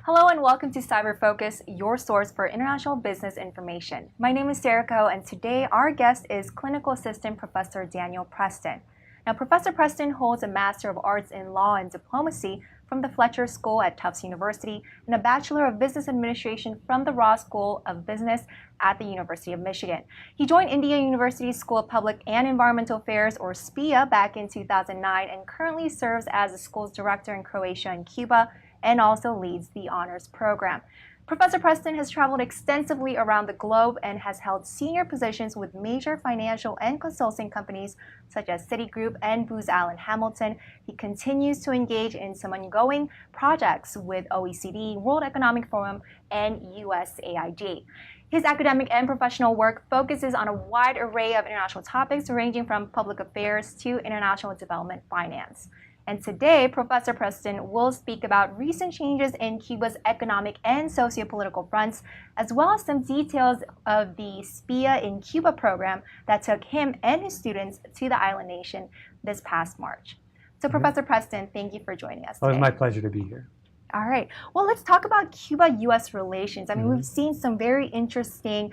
Hello and welcome to Cyber Focus, your source for international business information. My name is Jericho, and today our guest is Clinical Assistant Professor Daniel Preston. Now, Professor Preston holds a Master of Arts in Law and Diplomacy from the Fletcher School at Tufts University and a Bachelor of Business Administration from the Ross School of Business at the University of Michigan. He joined Indiana University School of Public and Environmental Affairs, or SPEA, back in 2009 and currently serves as the school's director in Croatia and Cuba and also leads the honors program. Professor Preston has traveled extensively around the globe and has held senior positions with major financial and consulting companies such as Citigroup and Booz Allen Hamilton. He continues to engage in some ongoing projects with OECD, World Economic Forum, and USAID. His academic and professional work focuses on a wide array of international topics ranging from public affairs to international development finance. And today, Professor Preston will speak about recent changes in Cuba's economic and sociopolitical fronts, as well as some details of the SPEA in Cuba program that took him and his students to the island nation this past March. So, Professor Preston, thank you for joining us today. Oh, it's my pleasure to be here. All right. Well, let's talk about Cuba US relations. I mean, we've seen some very interesting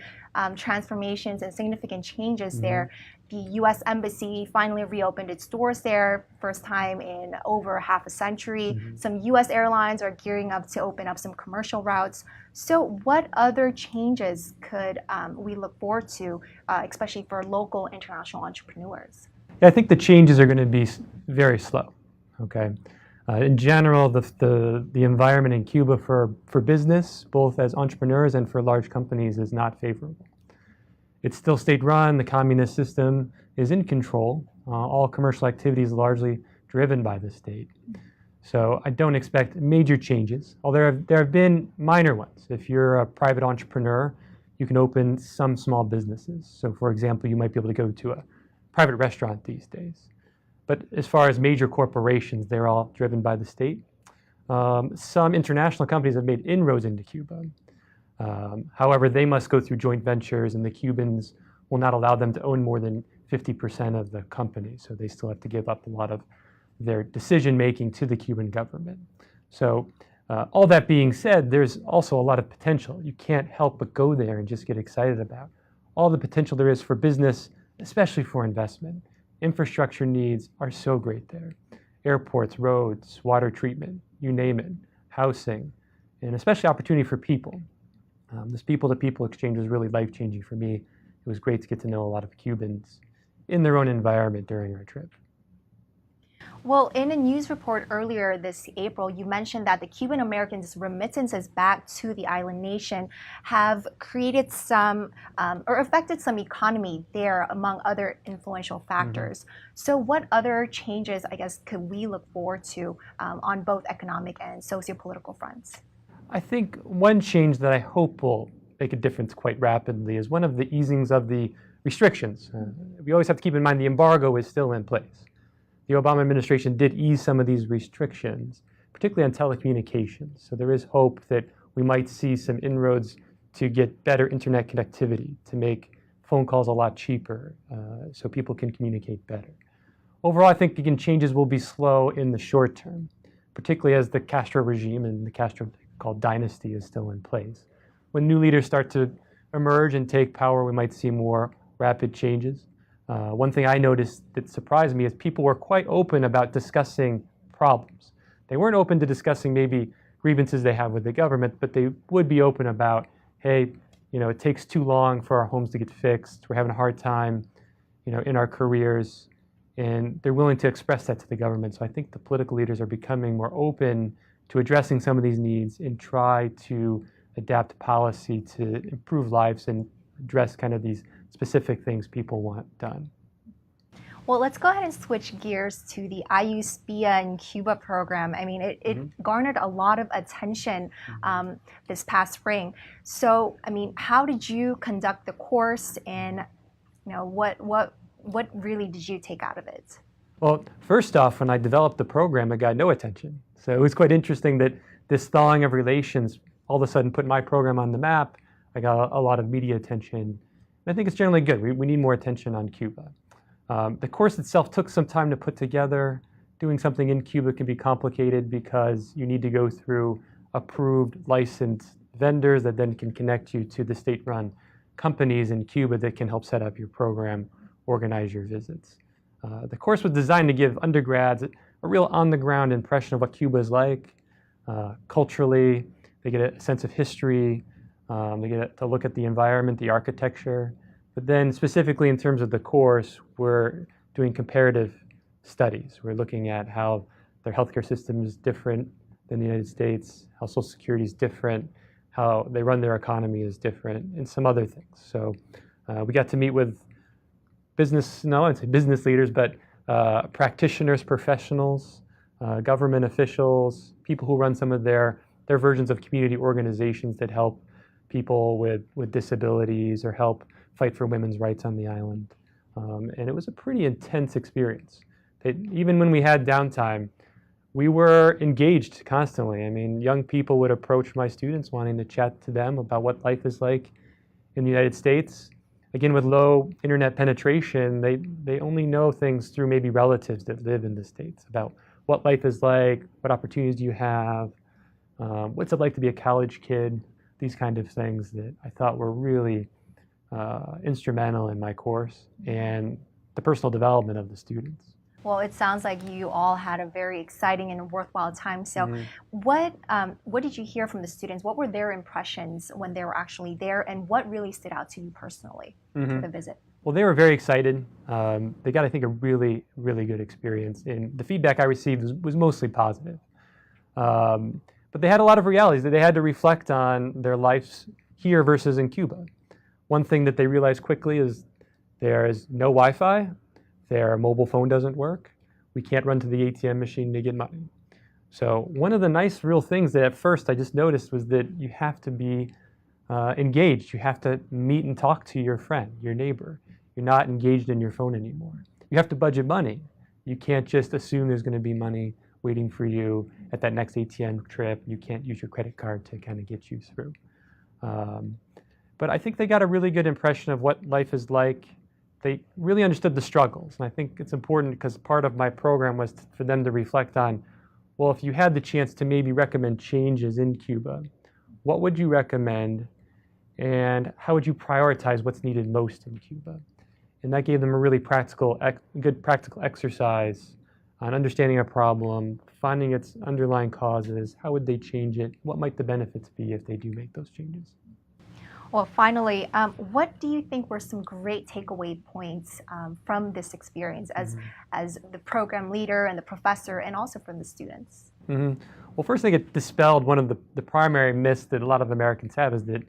transformations and significant changes there. The U.S. Embassy finally reopened its doors there, first time in over half a century. Some U.S. airlines are gearing up to open up some commercial routes. So what other changes could we look forward to, especially for local international entrepreneurs? Yeah, I think the changes are going to be very slow. Okay. In general, the environment in Cuba for business, both as entrepreneurs and for large companies, is not favorable. It's still state-run. The communist system is in control. All commercial activity is largely driven by the state. So I don't expect major changes, although there have been minor ones. If you're a private entrepreneur, you can open some small businesses. So for example, you might be able to go to a private restaurant these days. But as far as major corporations, they're all driven by the state. Some international companies have made inroads into Cuba. However, they must go through joint ventures, and the Cubans will not allow them to own more than 50% of the company. So they still have to give up a lot of their decision-making to the Cuban government. So all that being said, there's also a lot of potential. You can't help but go there and just get excited about all the potential there is for business, especially for investment. Infrastructure needs are so great there. Airports, roads, water treatment, you name it, housing, and especially opportunity for people. This people-to-people exchange was really life-changing for me. It was great to get to know a lot of Cubans in their own environment during our trip. Well, in a news report earlier this April, you mentioned that the Cuban Americans' remittances back to the island nation have created some, or affected some economy there, among other influential factors. So what other changes, I guess, could we look forward to on both economic and sociopolitical fronts? I think one change that I hope will make a difference quite rapidly is one of the easings of the restrictions. We always have to keep in mind the embargo is still in place. The Obama administration did ease some of these restrictions, particularly on telecommunications. So there is hope that we might see some inroads to get better internet connectivity, to make phone calls a lot cheaper, so people can communicate better. Overall, I think again, changes will be slow in the short term, particularly as the Castro regime and the Castro called dynasty is still in place. When new leaders start to emerge and take power, we might see more rapid changes. One thing I noticed that surprised me is people were quite open about discussing problems. They weren't open to discussing maybe grievances they have with the government, but they would be open about, hey, it takes too long for our homes to get fixed. We're having a hard time, in our careers, and they're willing to express that to the government. So I think the political leaders are becoming more open to addressing some of these needs and try to adapt policy to improve lives and address kind of these specific things people want done. Well, let's go ahead and switch gears to the IU SPEA in Cuba program. I mean, it garnered a lot of attention this past spring. So, I mean, how did you conduct the course, and what really did you take out of it? Well, first off, when I developed the program, it got no attention. So it was quite interesting that this thawing of relations all of a sudden put my program on the map. I got a lot of media attention. And I think it's generally good. We need more attention on Cuba. The course itself took some time to put together. Doing something in Cuba can be complicated because you need to go through approved licensed vendors that then can connect you to the state-run companies in Cuba that can help set up your program, organize your visits. The course was designed to give undergrads a real on-the-ground impression of what Cuba is like culturally. They get a sense of history. They get to look at the environment, the architecture. But then specifically in terms of the course, we're doing comparative studies. We're looking at how their healthcare system is different than the United States, how Social Security is different, how they run their economy is different, and some other things. So we got to meet with I'd say business leaders, but practitioners, professionals, government officials, people who run some of their versions of community organizations that help people with disabilities or help fight for women's rights on the island. And it was a pretty intense experience. Even when we had downtime, we were engaged constantly. I mean, young people would approach my students wanting to chat to them about what life is like in the United States. Again, with low internet penetration, they only know things through maybe relatives that live in the States about what life is like, what opportunities do you have, what's it like to be a college kid, these kind of things that I thought were really instrumental in my course and the personal development of the students. Well, it sounds like you all had a very exciting and worthwhile time. So what did you hear from the students? What were their impressions when they were actually there, and what really stood out to you personally for the visit? Well, they were very excited. They got, I think, a really, really good experience. And the feedback I received was mostly positive. But they had a lot of realities that they had to reflect on their lives here versus in Cuba. One thing that they realized quickly is there is no Wi-Fi. Their mobile phone doesn't work. We can't run to the ATM machine to get money. So one of the nice real things that at first I just noticed was that you have to be engaged. You have to meet and talk to your friend, your neighbor. You're not engaged in your phone anymore. You have to budget money. You can't just assume there's going to be money waiting for you at that next ATM trip. You can't use your credit card to kind of get you through. But I think they got a really good impression of what life is like. They really understood the struggles. And I think it's important because part of my program was for them to reflect on, well, if you had the chance to maybe recommend changes in Cuba, what would you recommend? And how would you prioritize what's needed most in Cuba? And that gave them a really good practical exercise on understanding a problem, finding its underlying causes, how would they change it, what might the benefits be if they do make those changes. Well, finally, what do you think were some great takeaway points from this experience as the program leader and the professor, and also from the students? Well, first, I think it dispelled one of the primary myths that a lot of Americans have, is that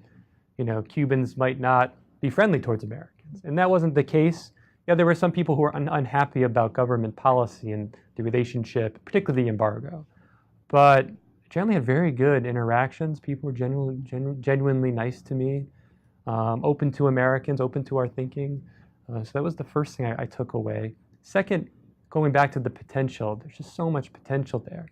Cubans might not be friendly towards Americans, and that wasn't the case. Yeah, there were some people who were unhappy about government policy and the relationship, particularly the embargo, but generally had very good interactions. People were genuinely nice to me, open to Americans, open to our thinking. So that was the first thing I took away. Second, going back to the potential, there's just so much potential there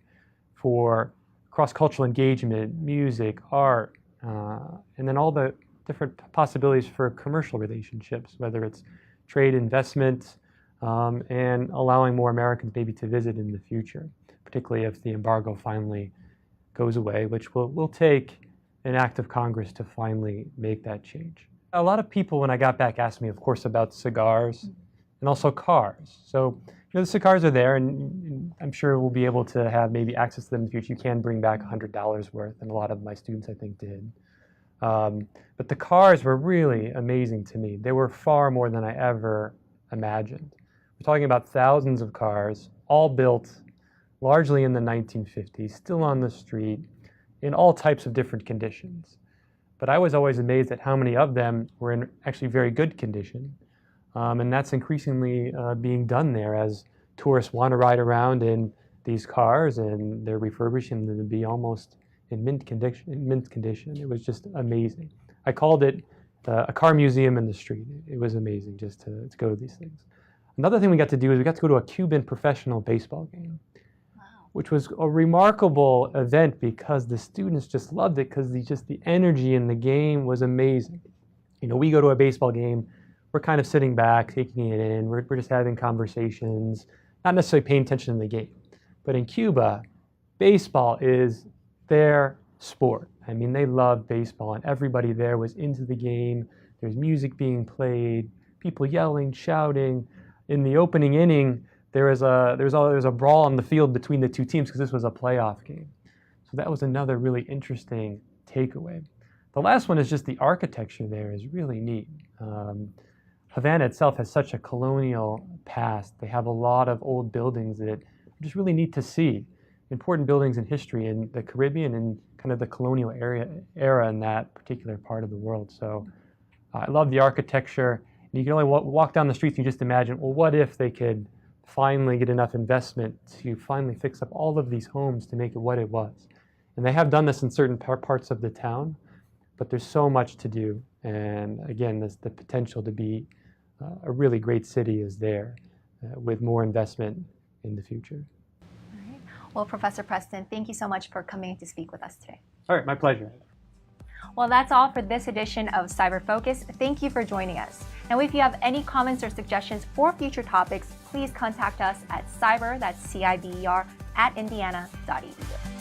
for cross-cultural engagement, music, art, and then all the different possibilities for commercial relationships, whether it's trade, investment, and allowing more Americans maybe to visit in the future, particularly if the embargo finally goes away, which will take an act of Congress to finally make that change. A lot of people, when I got back, asked me, of course, about cigars and also cars. So, the cigars are there, and I'm sure we'll be able to have maybe access to them in the future. You can bring back $100 worth, and a lot of my students, I think, did. But the cars were really amazing to me. They were far more than I ever imagined. We're talking about thousands of cars, all built largely in the 1950s, still on the street, in all types of different conditions. But I was always amazed at how many of them were in actually very good condition. And that's increasingly being done there as tourists want to ride around in these cars, and they're refurbishing them to be almost in mint condition. It was just amazing. I called it a car museum in the street. It was amazing just to go to these things. Another thing we got to do is we got to go to a Cuban professional baseball game, which was a remarkable event because the students just loved it, because the energy in the game was amazing. We go to a baseball game, we're kind of sitting back, taking it in, we're just having conversations, not necessarily paying attention to the game. But in Cuba, baseball is their sport. I mean, they loved baseball, and everybody there was into the game. There's music being played, people yelling, shouting. In the opening inning, there was a brawl on the field between the two teams because this was a playoff game. So that was another really interesting takeaway. The last one is just the architecture there is really neat. Havana itself has such a colonial past. They have a lot of old buildings that are just really neat to see. Important buildings in history in the Caribbean and kind of the colonial era in that particular part of the world. So I love the architecture. And you can only walk down the streets and you just imagine, well, what if they could finally get enough investment to finally fix up all of these homes to make it what it was. And they have done this in certain parts of the town, but there's so much to do. And again, the potential to be a really great city is there with more investment in the future. All right. Well, Professor Preston, thank you so much for coming to speak with us today. All right, my pleasure. Well, that's all for this edition of Cyber Focus. Thank you for joining us. Now, if you have any comments or suggestions for future topics, please contact us at cyber, that's CIBER, @indiana.edu.